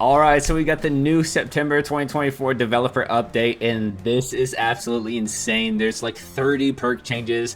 All right, so we got the new September 2024 developer update, and this is absolutely insane. There's like 30 perk changes,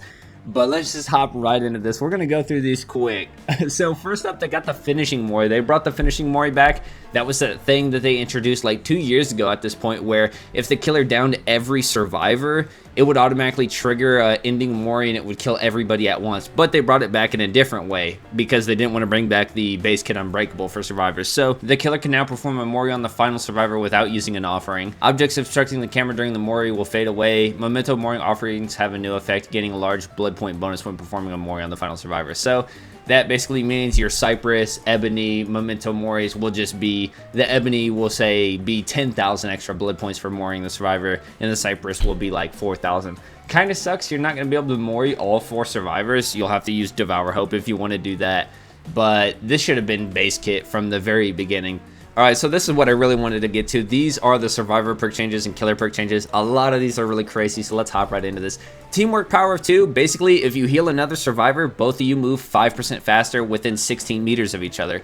but let's just hop right into this. We're going to go through these quick. So first up, they got the finishing Mori. They brought the finishing Mori back. That was a thing that they introduced like 2 years ago at this point, where if the killer downed every survivor, it would automatically trigger ending Mori and it would kill everybody at once. But they brought it back in a different way because they didn't want to bring back the base kit Unbreakable for survivors. So the killer can now perform a Mori on the final survivor without using an offering. Objects obstructing the camera during the Mori will fade away. Memento Mori offerings have a new effect, getting a large blood point bonus when performing a Mori on the final survivor. So that basically means your Cypress, Ebony, Memento Moris will just be, the Ebony will say be 10,000 extra blood points for Moriing the survivor, and the Cypress will be like 4,000. Kind of sucks, you're not going to be able to Mori all 4 survivors. You'll have to use Devour Hope if you want to do that, but this should have been base kit from the very beginning. Alright, so this is what I really wanted to get to. These are the survivor perk changes and killer perk changes. A lot of these are really crazy, so let's hop right into this. Teamwork power of 2. Basically, if you heal another survivor, both of you move 5% faster within 16 meters of each other.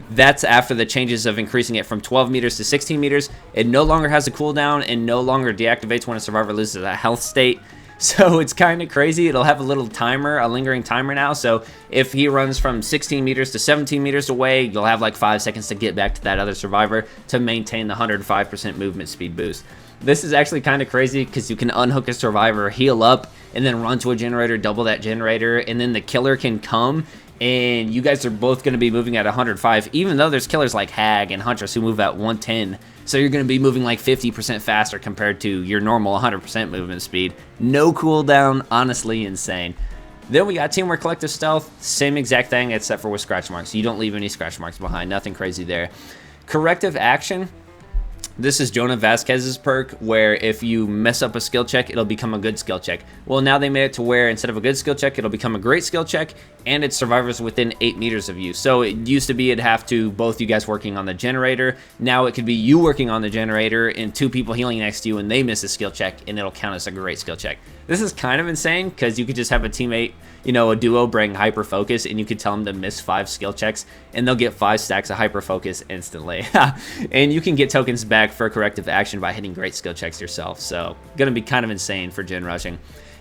That's after the changes of increasing it from 12 meters to 16 meters. It no longer has a cooldown and no longer deactivates when a survivor loses a health state. So it's kind of crazy. It'll have a little timer, a lingering timer now. So if he runs from 16 meters to 17 meters away, you'll have like 5 seconds to get back to that other survivor to maintain the 105% movement speed boost. This is actually kind of crazy because you can unhook a survivor, heal up, and then run to a generator, double that generator, and then the killer can come and you guys are both going to be moving at 105, even though there's killers like Hag and Huntress who move at 110. So you're going to be moving like 50% faster compared to your normal 100% movement speed. No cooldown, honestly insane. Then we got Teamwork Collective Stealth, same exact thing except for with scratch marks. You don't leave any scratch marks behind, nothing crazy there. Corrective Action. This is Jonah Vasquez's perk, where if you mess up a skill check, it'll become a good skill check. Well, now they made it to where instead of a good skill check, it'll become a great skill check, and it's survivors within 8 meters of you. So it used to be it'd have to both you guys working on the generator. Now it could be you working on the generator and 2 people healing next to you, and they miss a skill check, and it'll count as a great skill check. This is kind of insane because you could just have a teammate, you know, a duo bring hyper focus, and you could tell them to miss 5 skill checks, and they'll get 5 stacks of hyper focus instantly. And you can get tokens back for corrective action by hitting great skill checks yourself. So gonna be kind of insane for gen rushing.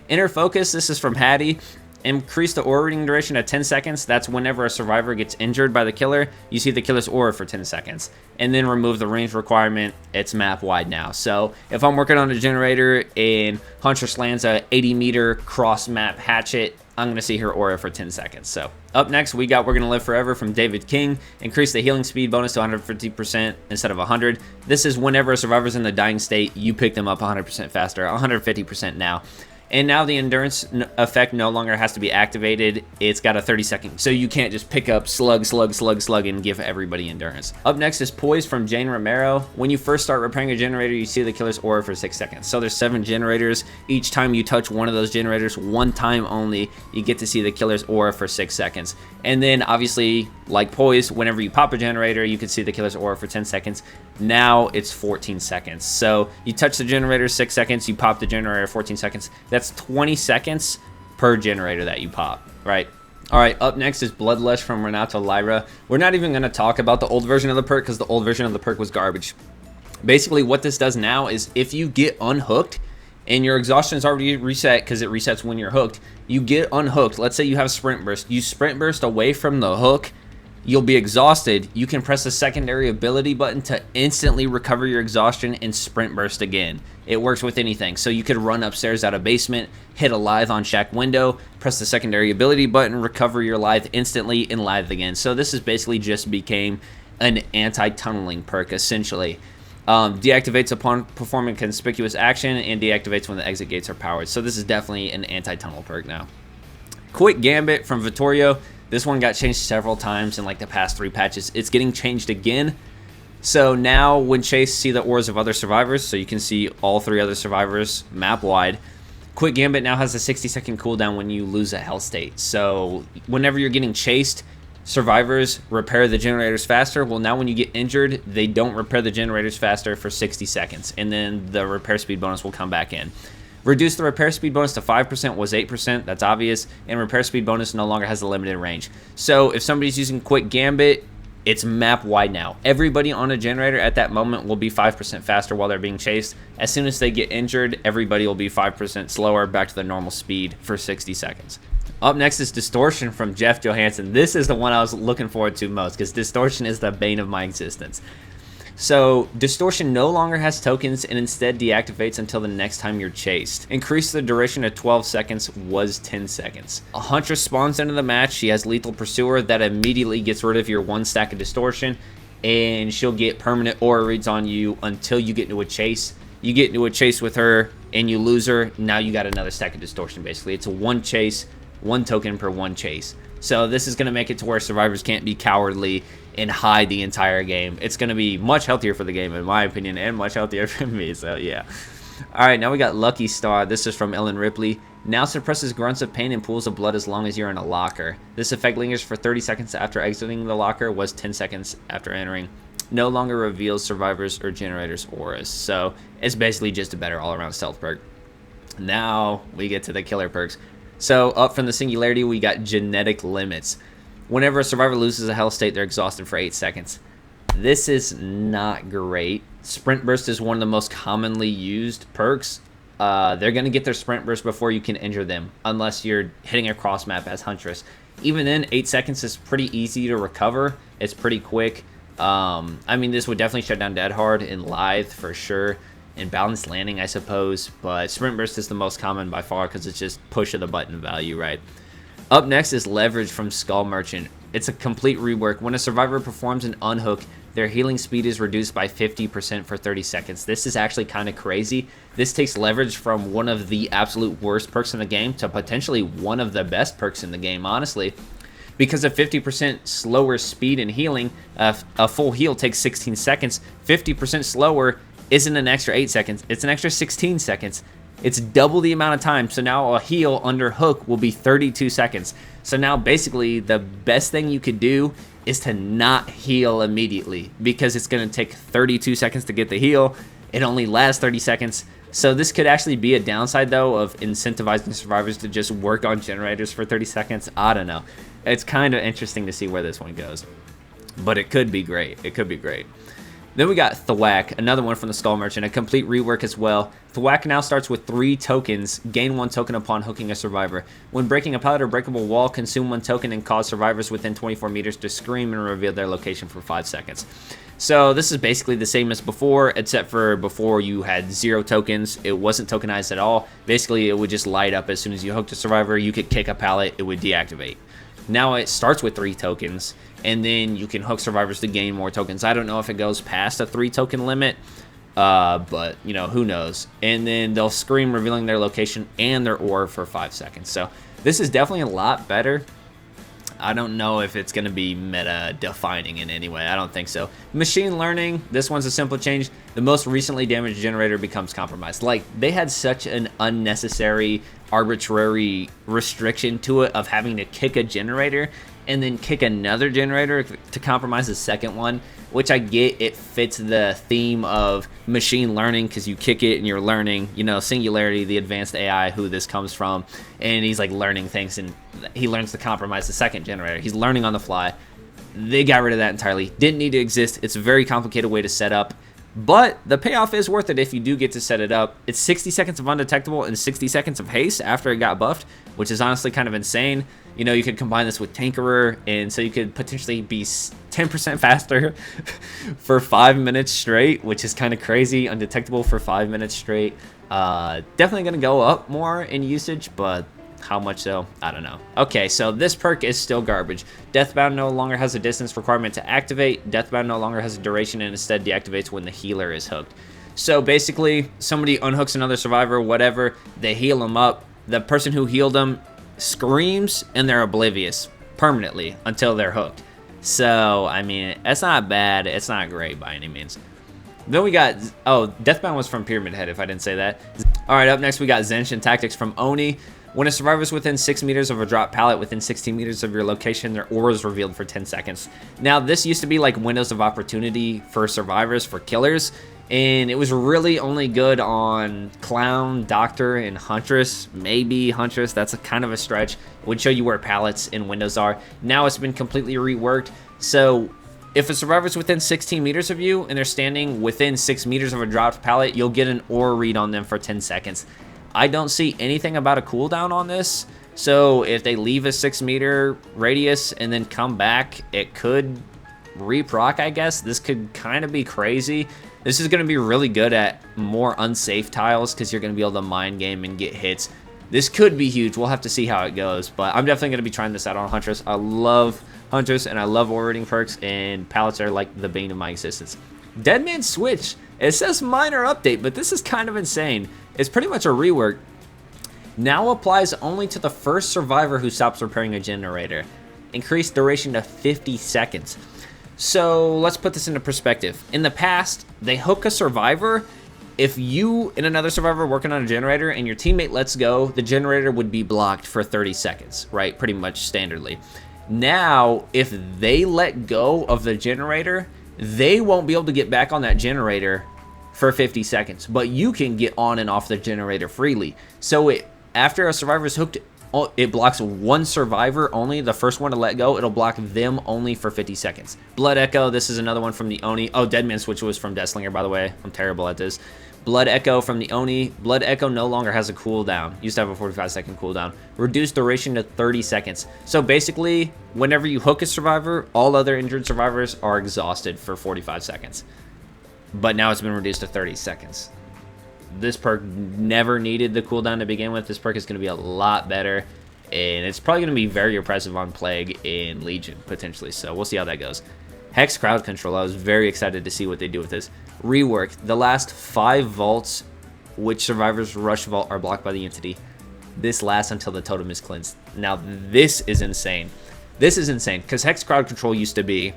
Inner focus. This is from Hattie. Increase the aura reading duration to 10 seconds. That's whenever a survivor gets injured by the killer, you see the killer's aura for 10 seconds. And then remove the range requirement. It's map wide now. So if I'm working on a generator and Huntress lands a 80 meter cross map hatchet, I'm going to see her aura for 10 seconds. So up next, we got We're Gonna Live Forever from David King. Increase the healing speed bonus to 150% instead of 100. This is whenever a survivor's in the dying state, you pick them up 100% faster, 150% now. And now the endurance effect no longer has to be activated. It's got a 30-second, so you can't just pick up slug, and give everybody endurance. Up next is Poise from Jane Romero. When you first start repairing a generator, you see the killer's aura for 6 seconds. So there's 7 generators. Each time you touch one of those generators, one time only, you get to see the killer's aura for 6 seconds. And then obviously, like Poise, whenever you pop a generator, you can see the killer's aura for 10 seconds. Now it's 14 seconds. So you touch the generator 6 seconds, you pop the generator 14 seconds. That's 20 seconds per generator that you pop, right? All right, up next is Bloodlust from Renato Lyra. We're not even going to talk about the old version of the perk because the old version of the perk was garbage. Basically, what this does now is if you get unhooked and your exhaustion is already reset because it resets when you're hooked, you get unhooked. Let's say you have Sprint Burst. You Sprint Burst away from the hook. You'll be exhausted. You can press the secondary ability button to instantly recover your exhaustion and Sprint Burst again. It works with anything. So you could run upstairs out of basement, hit a lithe on shack window, press the secondary ability button, recover your lithe instantly, and lithe again. So this is basically just became an anti-tunneling perk, essentially. Deactivates upon performing conspicuous action and deactivates when the exit gates are powered. So this is definitely an anti-tunnel perk now. Quick Gambit from Vittorio. This one got changed several times in like the past 3 patches. It's getting changed again. So now when Chase see the auras of other survivors, so you can see all 3 other survivors map wide, Quick Gambit now has a 60-second cooldown when you lose a health state. So whenever you're getting chased, survivors repair the generators faster. Well, now when you get injured, they don't repair the generators faster for 60 seconds. And then the repair speed bonus will come back in. Reduce the repair speed bonus to 5% was 8%, that's obvious, and repair speed bonus no longer has a limited range. So if somebody's using Quick Gambit It's map wide now. Everybody on a generator at that moment will be 5% faster while they're being chased. As soon as they get injured, everybody will be 5% slower back to their normal speed for 60 seconds. Up next is Distortion from Jeff Johansson. This is the one I was looking forward to most because Distortion is the bane of my existence. So, Distortion no longer has tokens and instead deactivates until the next time you're chased. Increase the duration to 12 seconds was 10 seconds. A Huntress spawns into the match. She has Lethal Pursuer that immediately gets rid of your 1 stack of Distortion, and she'll get permanent aura reads on you until you get into a chase. You get into a chase with her and you lose her, now you got another stack of Distortion basically. It's a 1 chase, 1 token per 1 chase. So this is going to make it to where survivors can't be cowardly and hide the entire game. It's going to be much healthier for the game, in my opinion, and much healthier for me, so yeah. Alright, now we got Lucky Star. This is from Ellen Ripley. Now suppresses grunts of pain and pools of blood as long as you're in a locker. This effect lingers for 30 seconds after exiting the locker, was 10 seconds after entering. No longer reveals survivors or generators auras. So it's basically just a better all-around stealth perk. Now we get to the killer perks. So up from the Singularity, we got Genetic Limits. Whenever a survivor loses a health state, they're exhausted for 8 seconds. This is not great. Sprint Burst is one of the most commonly used perks. They're going to get their Sprint Burst before you can injure them, unless you're hitting a cross map as Huntress. Even then, 8 seconds is pretty easy to recover. It's pretty quick. I mean, this would definitely shut down Dead Hard and Lithe for sure. And Balanced Landing, I suppose, but Sprint Burst is the most common by far because it's just push of the button value, right? Up next is Leverage from Skull Merchant. It's a complete rework. When a survivor performs an unhook, their healing speed is reduced by 50% for 30 seconds. This is actually kind of crazy. This takes Leverage from one of the absolute worst perks in the game to potentially one of the best perks in the game, honestly. Because of 50% slower speed and healing, a full heal takes 16 seconds. 50% slower isn't an extra 8 seconds, it's an extra 16 seconds. It's double the amount of time, so now a heal under hook will be 32 seconds. So now basically the best thing you could do is to not heal immediately because it's going to take 32 seconds to get the heal. It only lasts 30 seconds. So this could actually be a downside though of incentivizing survivors to just work on generators for 30 seconds. I don't know. It's kind of interesting to see where this one goes. But it could be great. It could be great. Then we got Thwack, another one from the Skull Merchant, a complete rework as well. Thwack now starts with 3 tokens. Gain 1 token upon hooking a survivor. When breaking a pallet or breakable wall, consume 1 token and cause survivors within 24 meters to scream and reveal their location for 5 seconds. So this is basically the same as before, except for before you had 0 tokens. It wasn't tokenized at all. Basically, it would just light up as soon as you hooked a survivor. You could kick a pallet, it would deactivate. Now it starts with 3 tokens, and then you can hook survivors to gain more tokens. I don't know if it goes past a 3 token limit, but you know, who knows. And then they'll scream, revealing their location and their aura for 5 seconds. So this is definitely a lot better. I don't know if it's going to be meta defining in any way. I don't think so. Machine learning, this one's a simple change. The most recently damaged generator becomes compromised. Like, they had such an unnecessary, arbitrary restriction to it of having to kick a generator and then kick another generator to compromise the second one, which I get. It fits the theme of machine learning because you kick it and you're learning, you know, Singularity, the advanced AI, who this comes from, and he's like learning things, and he learns to compromise the second generator. He's learning on the fly. They got rid of that entirely. Didn't need to exist. It's a very complicated way to set up, but the payoff is worth it if you do get to set it up. It's 60 seconds of undetectable and 60 seconds of haste after it got buffed, which is honestly kind of insane. You know, you could combine this with Tinkerer, and so you could potentially be 10% faster for 5 minutes straight, which is kind of crazy. Undetectable for 5 minutes straight. Definitely going to go up more in usage, but how much so? I don't know. Okay, so this perk is still garbage. Deathbound no longer has a distance requirement to activate. Deathbound no longer has a duration and instead deactivates when the healer is hooked. So basically, somebody unhooks another survivor, whatever, they heal them up. The person who healed them screams and they're oblivious permanently until they're hooked. So, I mean, it's not bad. It's not great by any means. Then we got, oh, Deathbound was from Pyramid Head, if I didn't say that. All right, up next we got Zenshin Tactics from Oni. When a survivor is within 6 meters of a drop pallet within 16 meters of your location, their aura is revealed for 10 seconds. Now, this used to be like windows of opportunity for survivors, for killers, and it was really only good on Clown, Doctor, and Huntress. Maybe Huntress, that's a kind of a stretch. It would show you where pallets and windows are. Now it's been completely reworked, so If a survivor's within 16 meters of you and they're standing within 6 meters of a dropped pallet, you'll get an aura read on them for 10 seconds. I don't see anything about a cooldown on this, so if they leave a 6-meter radius and then come back, it could reproc, I guess. This could kind of be crazy. This is going to be really good at more unsafe tiles because you're going to be able to mind game and get hits. This could be huge. We'll have to see how it goes, but I'm definitely going to be trying this out on Huntress. I love Huntress, and I love aura reading perks, and pallets are like the bane of my existence. Dead Man Switch. It says minor update, but this is kind of insane. It's pretty much a rework. Now applies only to the first survivor who stops repairing a generator. Increased duration to 50 seconds. So let's put this into perspective. In the past, they hook a survivor. If you and another survivor are working on a generator and your teammate lets go, the generator would be blocked for 30 seconds, right? Pretty much standardly. Now, if they let go of the generator, they won't be able to get back on that generator for 50 seconds, but you can get on and off the generator freely. So after a survivor is hooked, it blocks one survivor only, the first one to let go. It'll block them only for 50 seconds. Blood Echo, this is another one from the Oni. Oh, Deadman Switch was from Deathslinger, by the way. I'm terrible at this. Blood Echo from the Oni. Blood Echo no longer has a cooldown. Used to have a 45-second cooldown. Reduced duration to 30 seconds. So basically, whenever you hook a survivor, all other injured survivors are exhausted for 45 seconds. But now it's been reduced to 30 seconds. This perk never needed the cooldown to begin with. This perk is going to be a lot better, and it's probably going to be very oppressive on Plague and Legion, potentially. So we'll see how that goes. Hex Crowd Control. I was very excited to see what they do with this. Rework. The last 5 vaults which survivors rush vault are blocked by the entity. This lasts until the totem is cleansed. Now, this is insane. This is insane, because Hex Crowd Control used to be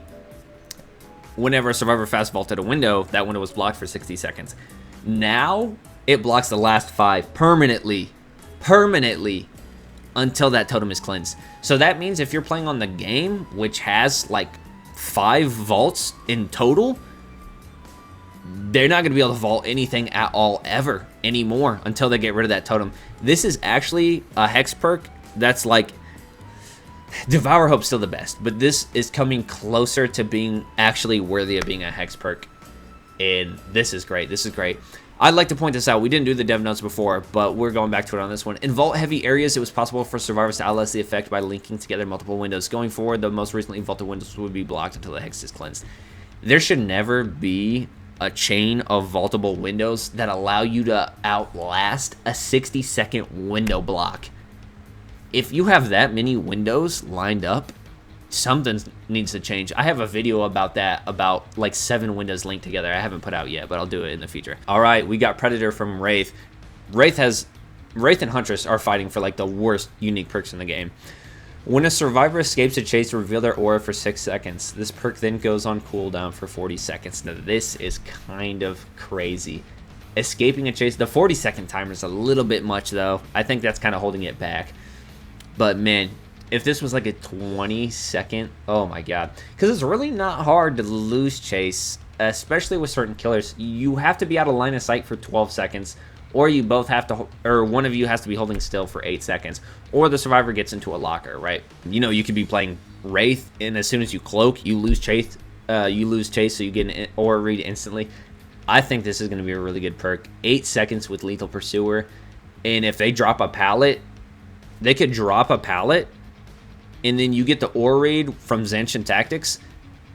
whenever a survivor fast vaulted a window, that window was blocked for 60 seconds. Now, it blocks the last 5 permanently, until that totem is cleansed. So that means if you're playing on the game, which has like 5 vaults in total, they're not going to be able to vault anything at all ever anymore until they get rid of that totem. This is actually a hex perk that's like, Devour Hope's still the best, but this is coming closer to being actually worthy of being a hex perk. And this is great. This is great. I'd like to point this out. We didn't do the dev notes before, but we're going back to it on this one. In vault-heavy areas, it was possible for survivors to outlast the effect by linking together multiple windows. Going forward, the most recently vaulted windows would be blocked until the hex is cleansed. There should never be a chain of vaultable windows that allow you to outlast a 60-second window block. If you have that many windows lined up, something needs to change. I have a video about that, about like 7 windows linked together. I haven't put out yet, but I'll do it in the future. All right, we got Predator from Wraith. Wraith and Huntress are fighting for like the worst unique perks in the game. When a survivor escapes a chase, reveal their aura for 6 seconds. This perk then goes on cooldown for 40 seconds. Now this is kind of crazy. Escaping a chase, the 40-second timer is a little bit much though. I think that's kind of holding it back. But man, if this was like a 20-second, oh my god. Because it's really not hard to lose chase, especially with certain killers. You have to be out of line of sight for 12 seconds, or you both have to, or one of you has to be holding still for 8 seconds, or the survivor gets into a locker, right? You know, you could be playing Wraith, and as soon as you cloak, you lose chase, so you get an aura read instantly. I think this is going to be a really good perk. 8 seconds with Lethal Pursuer, and if they drop a pallet, they could drop a pallet, and then you get the aura read from Zancian Tactics,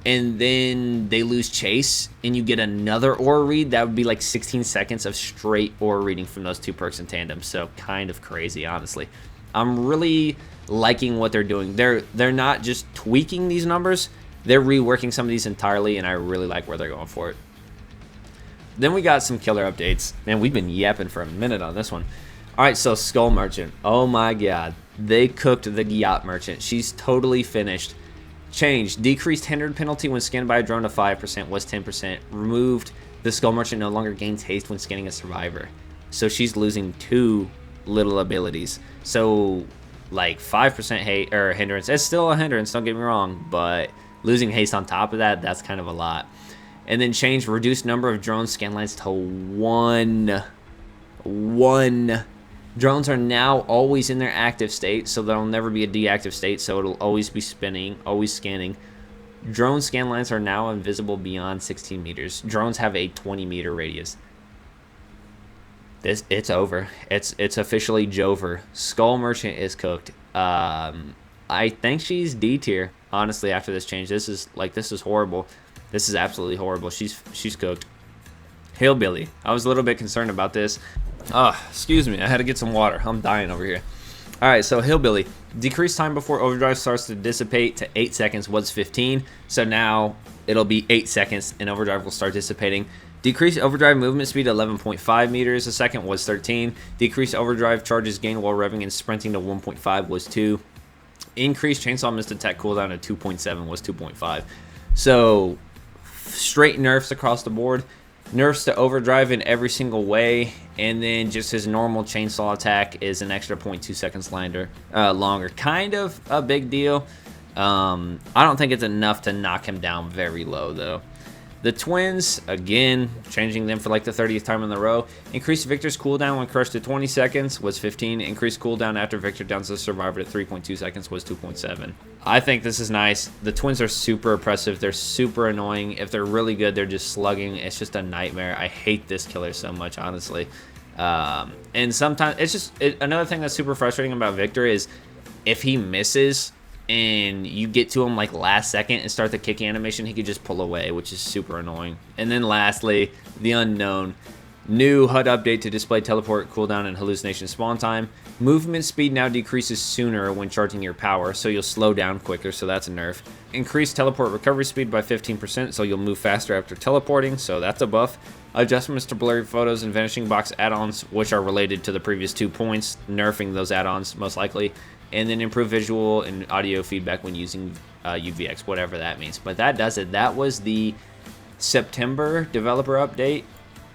and then they lose chase, and you get another aura read. That would be like 16 seconds of straight aura reading from those 2 perks in tandem. So kind of crazy, honestly. I'm really liking what they're doing. They're not just tweaking these numbers, they're reworking some of these entirely, and I really like where they're going for it. Then we got some killer updates. Man, we've been yapping for a minute on this one. Alright, so Skull Merchant. Oh my god. They cooked the Yacht Merchant. She's totally finished. Changed. Decreased hindered penalty when scanned by a drone to 5% was 10%. Removed. The Skull Merchant no longer gains haste when scanning a survivor. So she's losing 2 little abilities. So like 5% hate or hindrance. It's still a hindrance, don't get me wrong, but losing haste on top of that, that's kind of a lot. And then changed reduced number of drone scan lines to 1. Drones are now always in their active state, so there'll never be a deactive state, so it'll always be spinning, always scanning. Drone scan lines are now invisible beyond 16 meters. Drones have a 20-meter radius. It's over. It's officially Jover. Skull Merchant is cooked. I think she's D tier. Honestly, after this change, this is horrible. This is absolutely horrible. She's cooked. Hillbilly. I was a little bit concerned about this. Excuse me. I had to get some water. I'm dying over here. All right, so Hillbilly. Decreased time before overdrive starts to dissipate to 8 seconds was 15. So now it'll be 8 seconds and overdrive will start dissipating. Decreased overdrive movement speed 11.5 meters a second was 13. Decreased overdrive charges gained while revving and sprinting to 1.5 was 2. Increased chainsaw missed attack cooldown to 2.7 was 2.5. So straight nerfs across the board. Nerfs to overdrive in every single way, and then just his normal chainsaw attack is an extra 0.2 seconds longer. Kind of a big deal. I don't think it's enough to knock him down very low, though. The twins, again, changing them for like the 30th time in a row. Increased Victor's cooldown when crushed to 20 seconds was 15. Increased cooldown after Victor downs the survivor to 3.2 seconds was 2.7. I think this is nice. The twins are super oppressive. They're super annoying. If they're really good, they're just slugging. It's just a nightmare. I hate this killer so much, honestly. And sometimes it's just another thing that's super frustrating about Victor is if he misses and you get to him like last second and start the kick animation, he could just pull away, which is super annoying. And then lastly, the unknown. New HUD update to display teleport cooldown and hallucination spawn time. Movement speed now decreases sooner when charging your power, so you'll slow down quicker, so that's a nerf. Increased teleport recovery speed by 15%, so you'll move faster after teleporting, so that's a buff. Adjustments to blurry photos and vanishing box add-ons, which are related to the previous 2 points, nerfing those add-ons most likely. And then improve visual and audio feedback when using UVX, whatever that means. But that does it. That was the September developer update.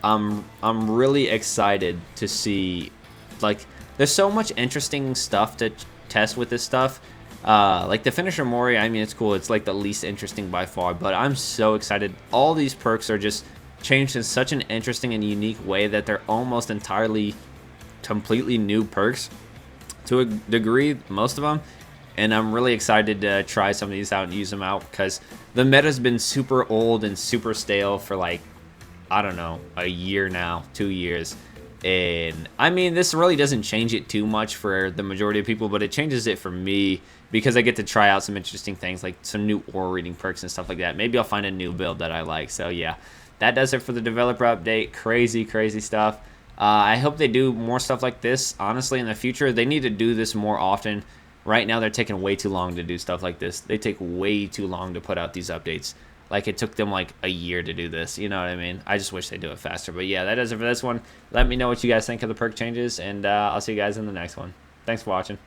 I'm really excited to see, like, there's so much interesting stuff to test with this stuff. Like the finisher Mori, I mean, it's cool. It's like the least interesting by far, but I'm so excited. All these perks are just changed in such an interesting and unique way that they're almost entirely completely new perks. To a degree, most of them, and I'm really excited to try some of these out and use them out because the meta's been super old and super stale for like, I don't know, a year now, 2 years. And I mean, this really doesn't change it too much for the majority of people, but it changes it for me because I get to try out some interesting things like some new aura reading perks and stuff like that. Maybe I'll find a new build that I like. So yeah, that does it for the developer update. Crazy stuff. I hope they do more stuff like this, honestly, in the future. They need to do this more often. Right now, they're taking way too long to do stuff like this. They take way too long to put out these updates. Like, it took them, like, a year to do this. You know what I mean? I just wish they do it faster. But, yeah, that does it for this one. Let me know what you guys think of the perk changes, and I'll see you guys in the next one. Thanks for watching.